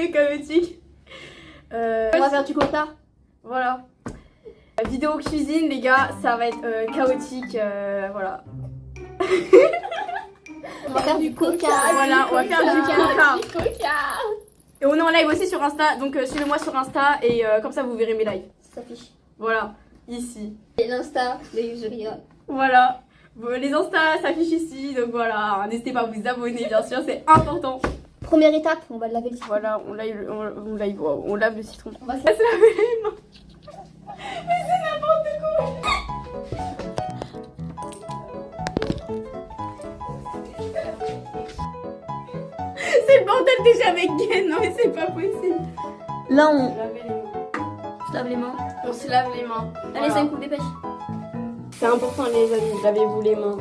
désolée, chaotique. On va faire du coca. Voilà. Vidéo cuisine, les gars, ça va être chaotique. Voilà. On va faire du coca. Voilà, on va faire du coca. coca. Et on est en live aussi sur Insta, donc suivez-moi sur Insta et comme ça vous verrez mes lives. Ça s'affiche. Voilà, ici. Et l'Insta de Yuzuria. Voilà. Bon, les Insta s'affichent ici, donc voilà. N'hésitez pas à vous abonner, bien sûr, c'est important. Première étape, on va laver le citron. Voilà, on lave le citron. On va On va se laver les mains. Mais c'est n'importe quoi. C'est le bordel déjà avec Gain, non mais c'est pas possible. Là, on Se laver les mains. se lave les mains. On se lave les mains. Allez, 5 coups, dépêche. C'est important les amis, lavez-vous les mains.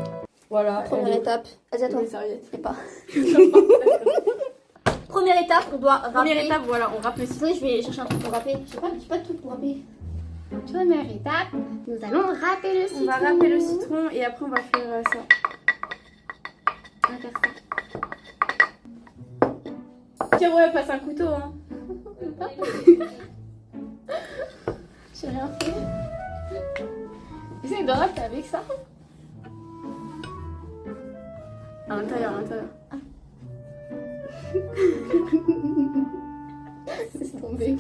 Voilà. Première étape. Vas-y, attends. Une serviette. Et pas. Première étape, on doit râper. Première étape, voilà, on râpe le citron. Attendez, je vais chercher un truc pour râper. J'ai pas de truc pour râper. Première étape, nous allons râper le citron. On va râper le citron et après on va faire ça. On va faire ça. Tiens, ouais, passe un couteau, hein. J'ai rien fait. Essaye de râper avec ça. À l'intérieur, à l'intérieur. C'est tombé.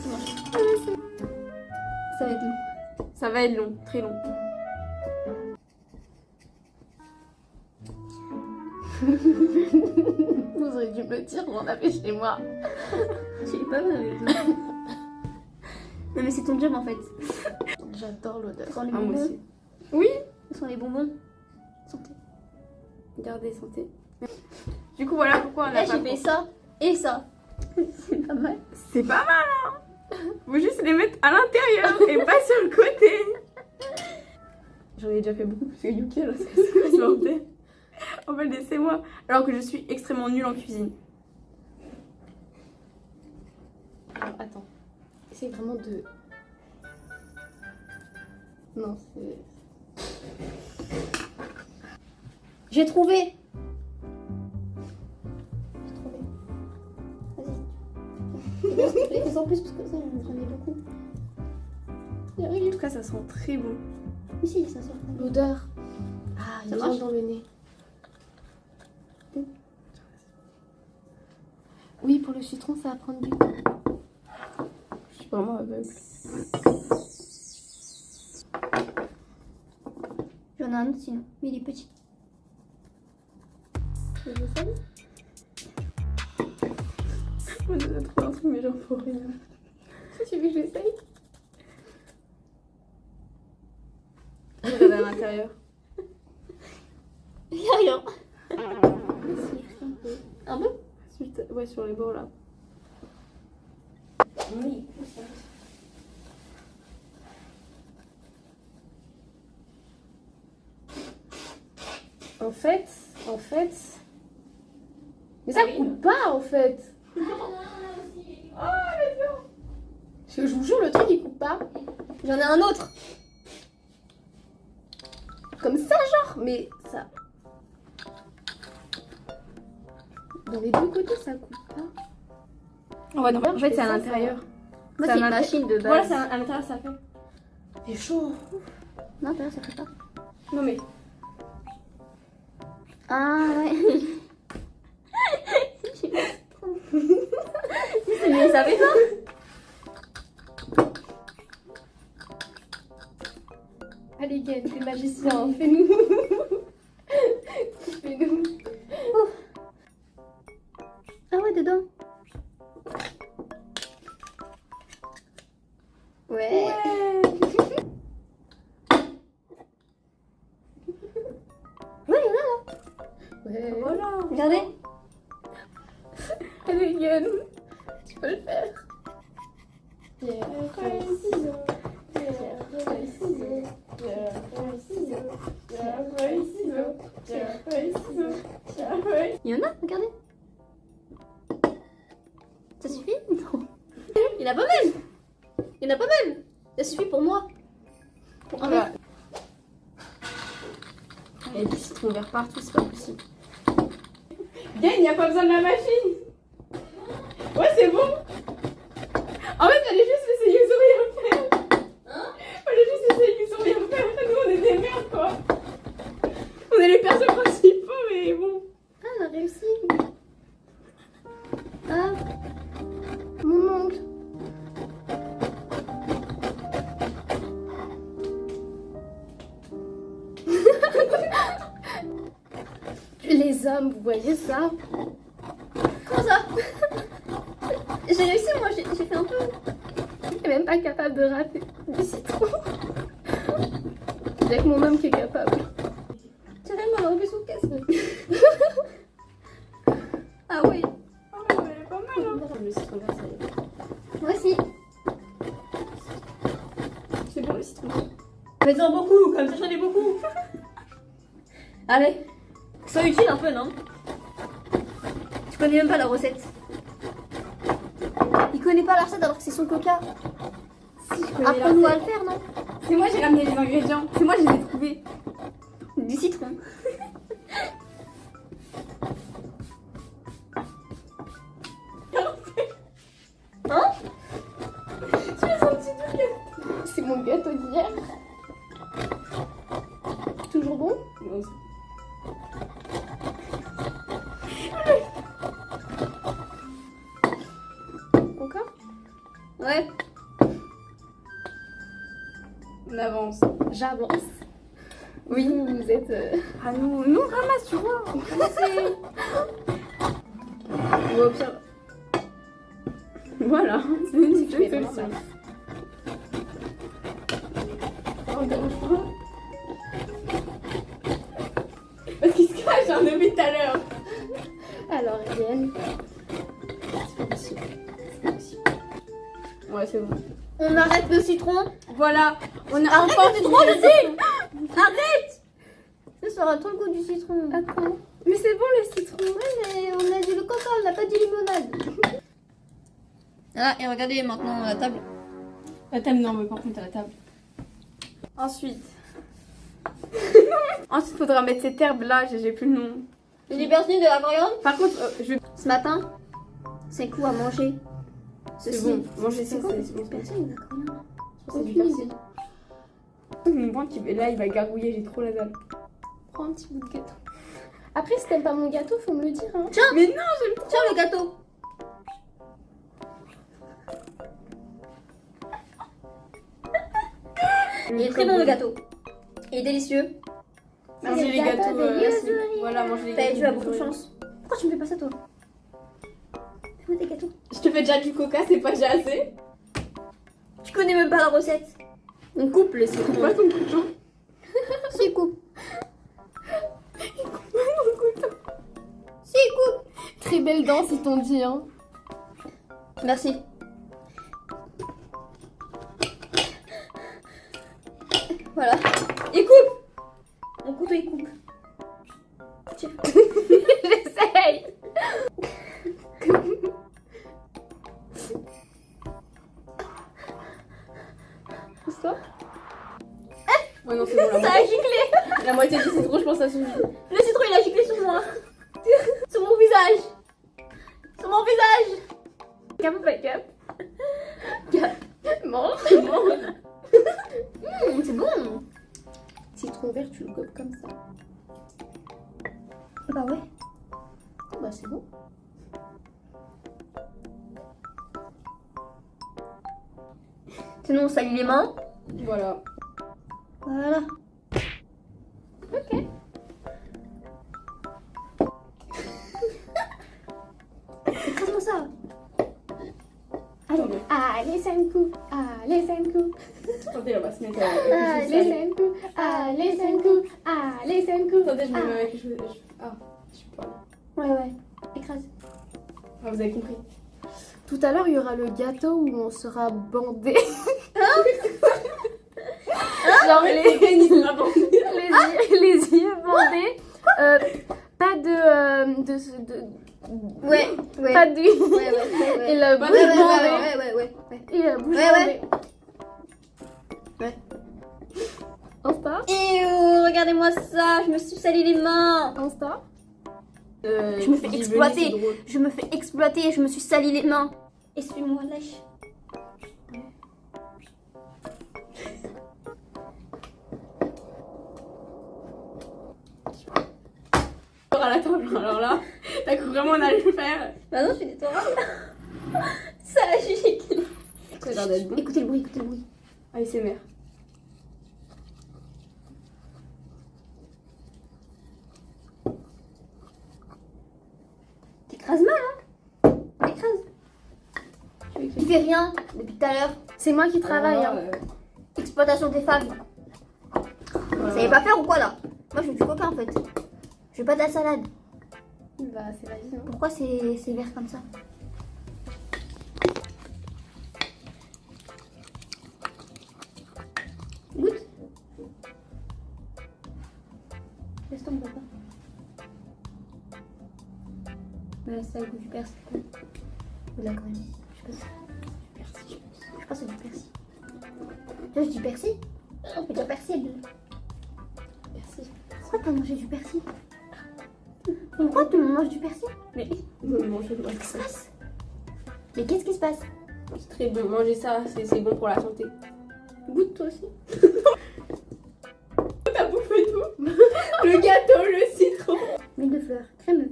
Ça va être long. Ça va être long, très long. Vous auriez dû me le dire, on en avait chez moi. J'ai pas mal avec toi. Non mais c'est ton job en fait. J'adore l'odeur. Ça sent les Ah, moi bonbons. aussi. Oui. Ça sent les bonbons. Santé. Gardez santé. Du coup, voilà pourquoi on a Là pas j'ai fait ça et ça. C'est pas mal. C'est pas mal, hein. Faut juste les mettre à l'intérieur et pas sur le côté. J'en ai déjà fait beaucoup plus que Yuki, alors c'est quoi ce bordel? En fait, laissez-moi. Alors que je suis extrêmement nulle en cuisine. Alors, attends. Essaye vraiment de... Non, c'est... J'ai trouvé. Vas-y. Fais en plus parce que ça j'en ai beaucoup. En tout cas, ça sent très bon. Mais si, ça sort. L'odeur. Ah, il Ça vient marche dans le nez. Oui, pour le citron, ça va prendre du temps. Je suis vraiment aveugle. J'en ai un autre sinon, mais il est petit. Tu veux que j'essaye? On a trouvé un truc, mais genre pour rien. Tu veux que j'essaye? Regarde à l'intérieur. Il y a rien. C'est juste un peu. Un peu. Ouais, sur les bords là. Oui. En fait... Mais ça coupe pas, en fait. Parce que je vous jure, le truc, il coupe pas. J'en ai un autre. Comme ça, genre. Mais ça... Dans les deux côtés, ça coupe pas. Ouais, non, en fait, c'est à ça, l'intérieur. Moi, Ça c'est une m'a- machine de base. Voilà, c'est à l'intérieur, ça fait. C'est chaud. Non, t'as ça fait pas. Non, mais. Ah ouais. Mais ça fait pas. Allez, Gaël, t'es magicien, fais-nous. Fais-nous. Ah ouais, dedans. Ouais. Ouais, il y en a là. Ouais. Voilà. Regardez. Allez, Gaël, tu peux le faire. Pierre, feuille, ciseaux. Pierre, feuille, ciseaux. Pierre, feuille, ciseaux. Pierre, feuille, ciseaux. Pierre, feuille, ciseaux. Pierre, feuille. Il y en a, regardez. Ça suffit? Non. Il y en a pas mal. Il y en a pas mal. Ça suffit pour moi. Pour un Voilà. verre. Il y a du citron vert partout, c'est pas possible. Gain, il n'y a pas besoin de la machine. Ouais, c'est bon. En fait, fallait juste laisser Yuzo rien faire. Fallait juste laisser Yuzo rien faire. Nous, on est des merdes, quoi. On est les personnages principaux, mais bon. Ah, elle a réussi. Ah, mon oncle. Les hommes, vous voyez ça? Comment ça? J'ai réussi, moi, j'ai fait un peu. Il est même pas capable de rater du citron. Il y a que mon homme qui est capable. Tu vraiment alors que son casse. Ah oui. Ah, ouais, elle est pas mal, hein. Le citron vert, ça y est. Moi aussi. C'est bon le citron. Fais-en beaucoup, comme ça j'en ai beaucoup. Allez. C'est utile un peu, non? Tu connais même pas la recette. Il connaît pas la recette alors que c'est son coca. Si, je connais la Apprends-nous à recette. le faire, non? C'est moi, j'ai ramené les ingrédients. C'est moi, je les ai trouvés. Du citron. Hein? Tu as un petit truc. C'est mon gâteau d'hier. Toujours bon? Non, Encore? Ouais. on avance. J'avance. Oui. Vous êtes... Ah, nous, on ramasse, tu vois. On ramasse. Ou au pire. Voilà, c'est une Je vais petite vraiment solution. mal. Parce qu'il se cache, hein, depuis tout à l'heure. Alors, Yann. Ouais, c'est bon. On arrête le citron. Voilà, on a Arrête enfin le citron, je dis. Arrête. Ça sera trop le goût du citron. Attends. Mais c'est bon le citron. Ouais, mais on a dit le coca, on n'a pas dit limonade. Ah, et regardez maintenant la table. La table, non, mais par contre, à la table. Ensuite. Ensuite, faudra mettre cette herbe là, j'ai plus le nom. J'ai perdu de la coriandre. Par contre, je. Ce matin, c'est quoi à manger? C'est bon, manger ça, C'est quoi? c'est bon. Personne de la coriandre. C'est du persil. Mon ventre, là, il va gargouiller, j'ai trop la dalle. Prends un petit bout de gâteau. Après, si t'aimes pas mon gâteau, faut me le dire. Hein. Mais non, j'aime trop. Tiens le gâteau. Il est très bon le gâteau. Il est délicieux. Manger C'est les le gâteau gâteaux. de Yuzu. Voilà, manger les Bah, gâteaux. tu as beaucoup de chance. Pourquoi tu me fais pas ça toi? Fais-moi des gâteaux. Je te fais déjà du coca, c'est pas déjà assez. Tu connais même pas la recette. On coupe les citrons. Pas ton couteau. Si, coupe. Mon couteau. Si, coupe. Très belle danse, ils t'ont dit. Hein. Merci. Voilà. Il coupe. Mon couteau il coupe. Tiens. J'essaye. Stop. Ouais, non, c'est bon, la Ça a moitié. giclé. La moitié du citron, je pense, ça suffit. Le citron il a giclé sur moi. Sur mon visage. Sur mon visage. Cap, pas cap. Cap. Mange. C'est bon. Citron vert, tu le gobes comme ça. Bah ouais. Oh, bah, c'est bon. Sinon on salit les mains. Voilà. Voilà. Ok. Écrase-moi ça. Allez, allez, 5 coups. Allez, 5 coups. Attendez, on va se mettre Allez, 5 coups. Allez, 5 coups. Allez, 5 coups. Attendez, je me mets avec les cheveux. Ah, je sais pas. Ouais. Écrase. Ah, vous avez compris. Tout à l'heure, il y aura le gâteau où on sera bandé. Genre les yeux bandés. Pas de Ouais. pas de Ouais. et la Pas bouche de- bandée. Ouais. Et la bouche Ouais. bandée. Ouais. Insta. Regardez-moi ça, je me suis sali les mains. Insta. Je me fais exploiter. Je me fais exploiter et je me suis sali les mains. Essuie-moi, lèche. à la table. Alors là, t'as cru vraiment on allait le faire. Bah non, je fais des tours. Ça agit. Ça a l'air d'être bon. Écoutez le bruit, écoutez le bruit. ASMR. T'écrases mal, hein. T'écrases. Tu fais rien depuis tout à l'heure. C'est moi qui travaille. Ah, Hein. Exploitation des femmes. Vous savez pas faire ou quoi là? Moi je veux du coca en fait. Je veux pas de la salade. Bah, c'est la vie. Hein. Pourquoi c'est vert comme ça? Goûte. Laisse tomber papa. Ouais, ça a le goût du persil. Ou là quand même. Je sais pas. Du persil, je pense. Je pense que c'est du persil. Là, je dis persil. On peut dire persil. Merci. Pourquoi t'as mangé du persil? Pourquoi tu manges du persil? Mais vous mangez pas Qu'est-ce qui se passe? Mais qu'est-ce qui se passe? C'est très bon, manger ça, c'est bon pour la santé. Goûte toi aussi. T'as bouffé tout. Le gâteau, le citron. Huile de fleurs, crémeux.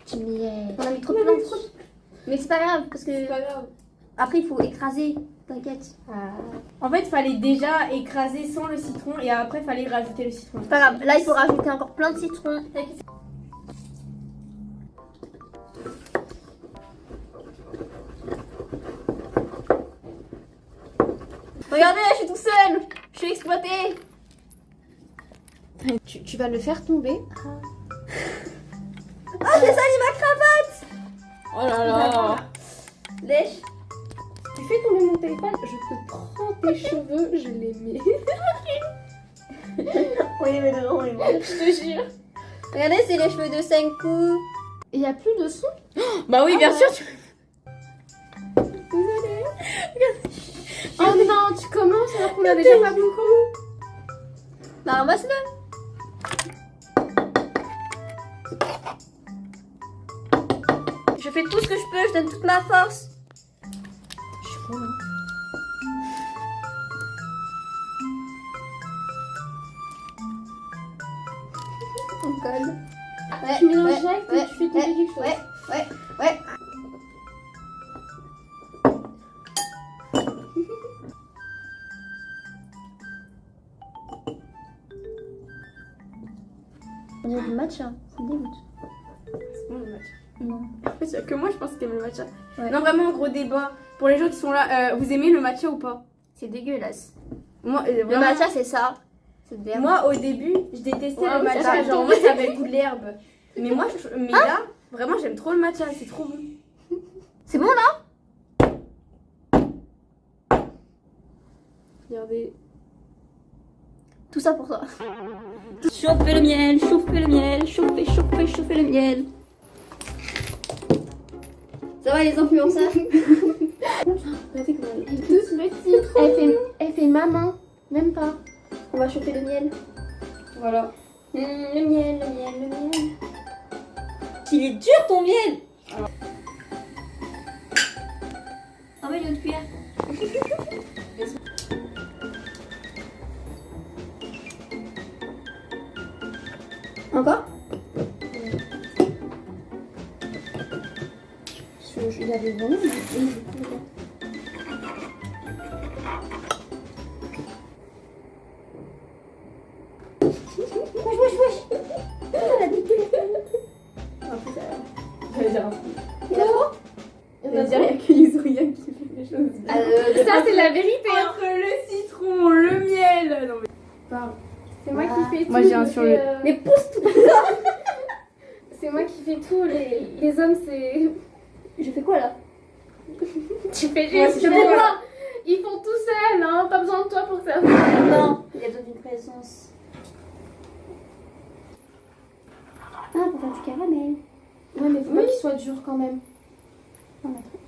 Du miel. On a mis trop de plantes. Mais c'est pas grave parce C'est que pas grave. après il faut écraser. T'inquiète. En fait, il fallait déjà écraser sans le citron et après, il fallait rajouter le citron. C'est pas grave. Là il faut rajouter encore plein de citrons. Regardez, je suis tout seul. Je suis exploitée. Tu vas le faire tomber. Ah, j'ai sali ma cravate. Oh là là. Lèche. Tu fais tomber mon téléphone, je te prends tes cheveux, je les mets. On les met dedans, on les met. Je te jure. Regardez, c'est les cheveux de 5 coups. Il n'y a plus de son. Bah oui, bien sûr. Désolée. Oh non, tu commences alors qu'on a déjà pas beaucoup. Bah ramasse-le. Je fais tout ce que je peux, je donne toute ma force. Je suis bon, hein. On colle. Ouais, Tu mélanges ouais, direct ouais, et tu fais tomber ouais, quelque chose. ouais. On dirait du matcha, ça me dégoûte. C'est bon le matcha. Non. En fait, il y a que moi, je pense que t'aimes le matcha. Ouais. Non, vraiment, gros débat. Pour les gens qui sont là, vous aimez le matcha ou pas? C'est dégueulasse. Moi, Le vraiment, matcha, c'est ça. C'est de l'herbe. moi, au début, je détestais Ouais, le oui, ça matcha. va Genre, moi, ça avait le goût de l'herbe. Mais moi, mais là, vraiment, j'aime trop le matcha. C'est trop bon. C'est bon là? Regardez. Tout ça pour toi. Chauffez le miel, chauffez le miel, chauffez, chauffez, chauffez le miel. Ça va les influenceurs? Regardez comment elle est douce, le citron. Elle fait maman, même pas. On va chauffer le miel. Voilà. Le miel, le miel, le miel. Il est dur ton miel! Ah ouais, il y a une cuillère. Encore? Il avait vraiment du Wesh, wesh, wesh! Elle a dit que J'allais dire un truc. il a trop? J'allais dire, il y a que Yuzuria qui fait des choses bien. Ça, c'est la vérité. Hein. Entre le citron, le miel. Non, mais... Parle. C'est moi Voilà. qui fais tout. Moi, j'ai un je sur fais, le- Mais pousse tout! C'est moi qui fais tout. Les hommes, c'est. Je fais quoi là? Tu fais Ouais, juste. c'est Mais quoi, quoi? Ils font tout seuls, hein. Pas besoin de toi pour ça. Non, il y a besoin d'une présence. Ah, pour faire du caramel. Ouais, mais faut pas qu'il soit dur quand même. On a trop.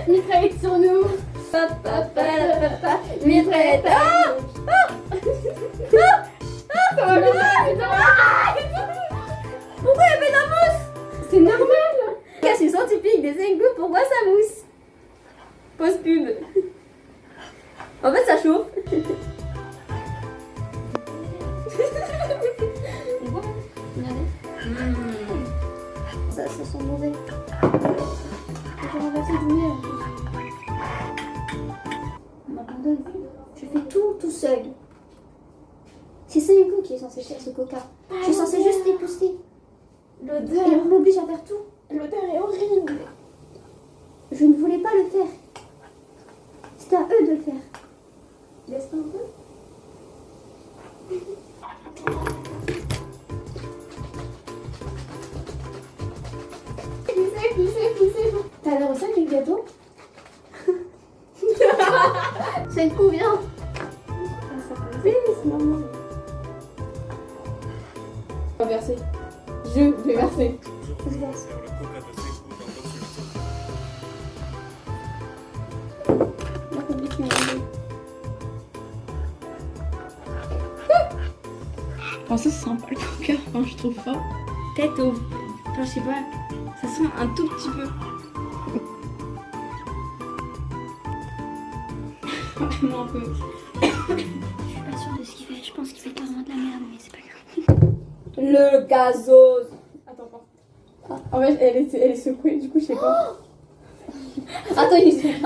Mitraillette sur nous. Papa, papa, mitraillette. Ah! Ça va bien, putain. Pourquoi il y avait de la mousse? C'est normal. Je suis scientifique des 5 gouttes, pourquoi ça mousse? Pause pub. En fait, ça chauffe. On voit, regardez. Ça sent mauvais. J'ai renversé du miel. On m'abandonne. Je fais tout seul. C'est Sayuko qui est censé faire ce coca. Je suis censée juste l'épousser. Et L'odeur. on m'oblige à faire tout. L'odeur est horrible. Je ne voulais pas le faire. C'était à eux de le faire. Laisse-moi un peu. Poussez. T'as la recette du gâteau? C'est une coup, viens. Oui, c'est normal. Je vais verser. Je vais verser. Ça se verse. La public m'a aidé. Enfin, ça sent pas le coca, enfin, je trouve pas. Peut-être au. Enfin, je sais pas. Ça sent un tout petit peu. Vraiment un peu. Je suis pas sûre de ce qu'il fait. Je pense qu'il fait carrément de la merde, mais c'est pas grave. Le gazose. Attends, pas. En fait, elle est secouée, du coup, je sais pas. Attends, il est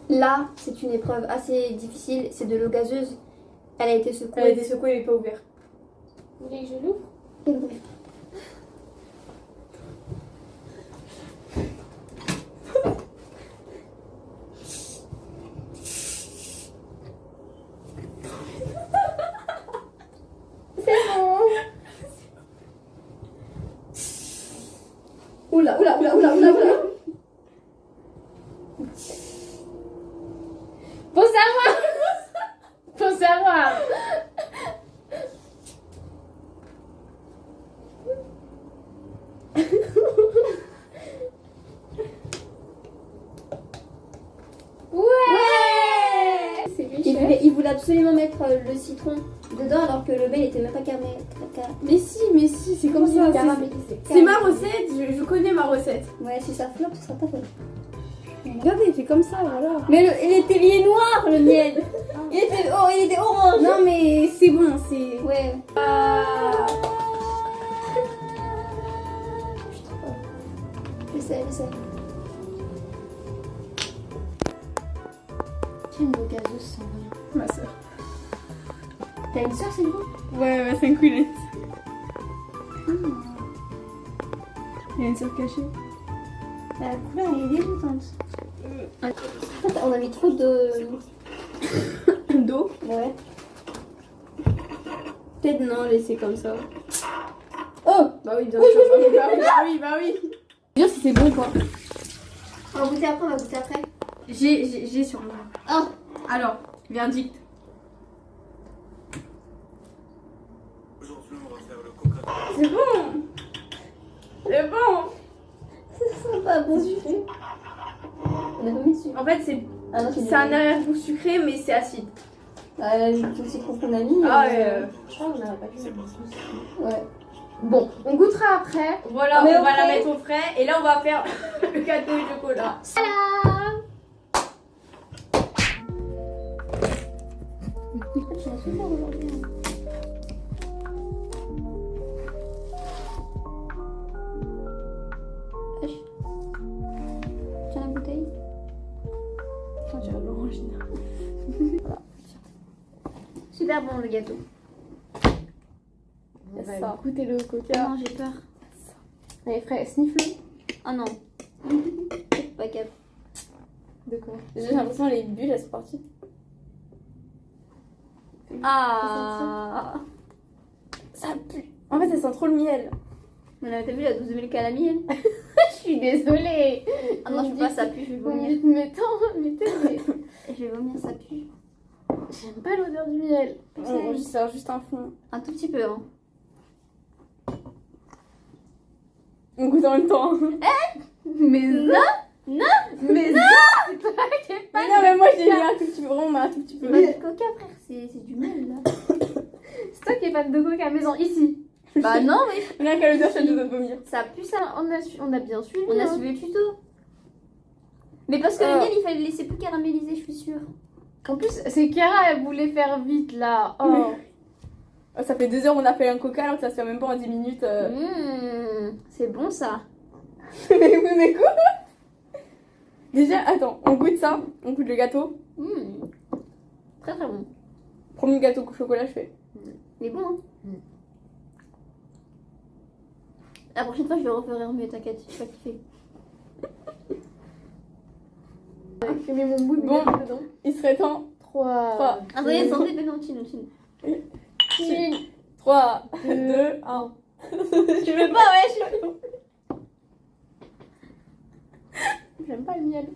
là, c'est une épreuve assez difficile. C'est de l'eau gazeuse. Elle a été secouée. Elle a été secouée, elle est pas ouverte. Vous voulez que je l'ouvre? Et l'ouvre. Oula. Faut savoir. Ouais. C'est Michel. Il voulait absolument mettre le citron dedans alors que le bain était même pas caramélisé. Mais si, c'est comme ça. C'est ma recette, je connais ma recette. Ouais, si ça flotte, ce sera pas fait. Regardez, il fait comme ça, voilà. Mais il est noir le miel. Il était orange. Non, mais c'est bon, c'est. Ouais. Je sais. Tiens, une eau gazeuse sans rien. Ma soeur. T'as une soeur, c'est bon? Ouais, c'est un couillette. Il y a une soeur cachée. La couleur elle est dégoûtante. On a mis trop de. D'eau. Ouais. Peut-être non, laissez comme ça. Oh. Bah oui, bien sûr. Bah oui. Dire si c'est bon ou pas. On va goûter après, J'ai sur moi. Oh. Alors, verdict. Aujourd'hui, on va faire le coca. C'est bon. C'est bon. Ça sent pas bon sucré. On a pas mis de sucre. En fait, c'est Ah non, c'est un arrière-goût sucré, mais c'est acide. Tout le citron qu'on a mis. Ah, Je crois qu'on n'aurait pas dû. Ouais. Bon, on goûtera après. Voilà, Mais on au va la frais. mettre au frais. Et là, on va faire le gâteau au chocolat. J'ai un super aujourd'hui. Tiens la bouteille. Attends, j'ai l'orangina. Super bon le gâteau. On va Ça. goûter le coca. Non, j'ai peur. Allez, frère, sniffle. Oh non. Pas cap. De quoi? J'ai l'impression que les bulles, elles sont parties. Ah. Ça pue. En fait, ça sent trop le miel. Mais t'as vu la 12 000 calamiel? Je suis désolée. Ah non, je peux pas, ça pue, je vais vomir. Mais Je vais vomir, ça pue. j'aime pas l'odeur du miel. Pareil. Je sers juste un fond. Un tout petit peu, hein. On goûte en même temps. Mais non. Mais non, mais non, mais moi j'ai mis un tout petit peu, vraiment, mais un tout petit peu. C'est pas du coca, frère, c'est du miel, là. C'est toi qui es fan de coca maison ici. Bah non, mais Rien qu'à l'odeur, ça doit vomir. ça pue, ça. On a bien suivi. On a hein. suivi le tuto. Mais parce que le Ah. miel, il fallait le laisser plus caraméliser, je suis sûre. En plus, c'est Chiara, elle voulait faire vite là. Oh. Oh, ça fait 2 heures on a fait un coca alors que ça se fait même pas en 10 minutes. C'est bon ça. mais quoi? Déjà, attends, on goûte ça, on goûte le gâteau. Très très bon. Premier gâteau au chocolat, je fais. Il est bon, hein. La prochaine fois, je vais refaire mieux, t'inquiète, je vais pas kiffer. J'ai mis mon bout de Bon. miel dedans. Il serait temps. 3. Ah, voyez, santé, mais non, chine. 3, 2, 1. Je veux pas, ouais, je veux. J'aime pas le miel.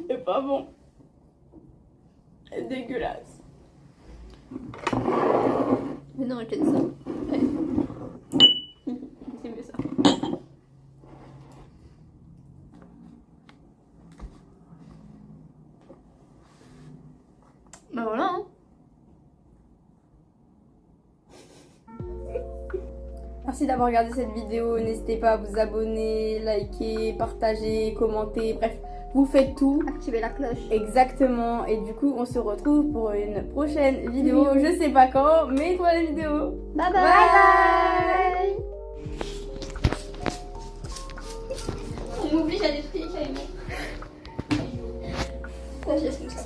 C'est pas bon. C'est dégueulasse. Mais non, je te dis ça. Ouais. C'est mieux ça. Bah voilà, hein. Merci d'avoir regardé cette vidéo. N'hésitez pas à vous abonner, liker, partager, commenter. Bref, vous faites tout. Activez la cloche. Exactement. Et du coup, on se retrouve pour une prochaine vidéo. Je sais pas quand, mais pour la vidéo. Bye bye. Tu m'obliges à détruire les cailloux. Ça, je laisse comme ça.